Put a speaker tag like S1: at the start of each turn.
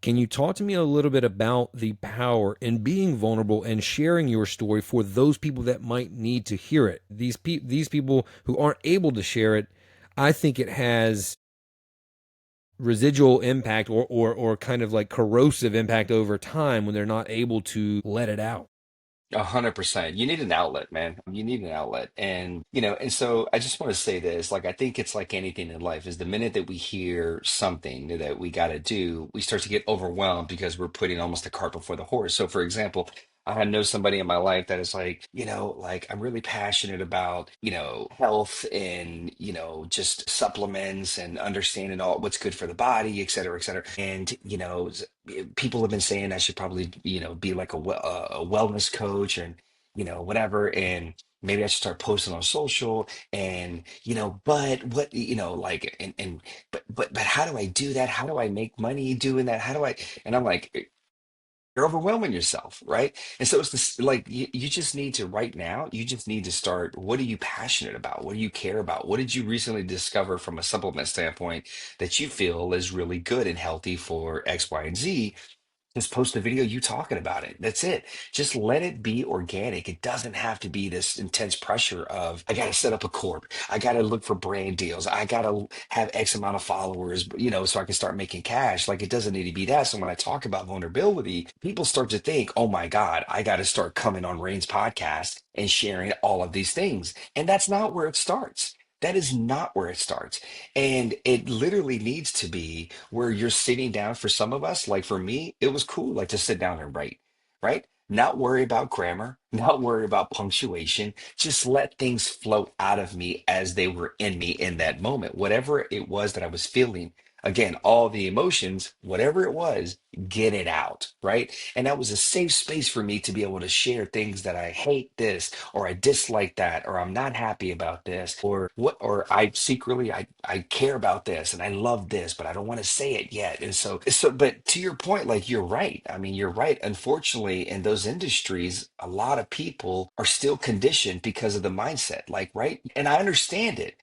S1: Can you talk to me a little bit about the power in being vulnerable and sharing your story for those people that might need to hear it? These people who aren't able to share it, I think it has residual impact or kind of like corrosive impact over time when they're not able to let it out.
S2: 100%. You need an outlet, man. You need an outlet. And so I just want to say this, like, I think it's like anything in life is the minute that we hear something that we got to do, we start to get overwhelmed because we're putting almost the cart before the horse. So, for example, I know somebody in my life that is like, like I'm really passionate about, health and, just supplements and understanding all what's good for the body, et cetera, et cetera. And, people have been saying I should probably, be like a wellness coach and, whatever. And maybe I should start posting on social and, but what, like, but how do I do that? How do I make money doing that? How do I, and I'm like, you're overwhelming yourself, right? And so it's this like you just need to right now, you just need to start. What are you passionate about? What do you care about? What did you recently discover from a supplement standpoint that you feel is really good and healthy for X, Y, and Z? Just post a video you talking about it. That's it. Just let it be organic. It doesn't have to be this intense pressure of I got to set up a corp. I got to look for brand deals. I got to have X amount of followers, so I can start making cash. Like it doesn't need to be that. So when I talk about vulnerability, people start to think, oh my God, I got to start coming on Rain's podcast and sharing all of these things. And that's not where it starts. That is not where it starts. And it literally needs to be where you're sitting down for some of us. Like for me, it was cool, like to sit down and write, right? Not worry about grammar, not worry about punctuation. Just let things flow out of me as they were in me in that moment. Whatever it was that I was feeling, again, all the emotions, whatever it was, get it out, right? And that was a safe space for me to be able to share things that I hate this, or I dislike that, or I'm not happy about this, or what, or I secretly I care about this and I love this, but I don't want to say it yet. And but to your point, like you're right. I mean, you're right. Unfortunately, in those industries, a lot of people are still conditioned because of the mindset, like, right? And I understand it.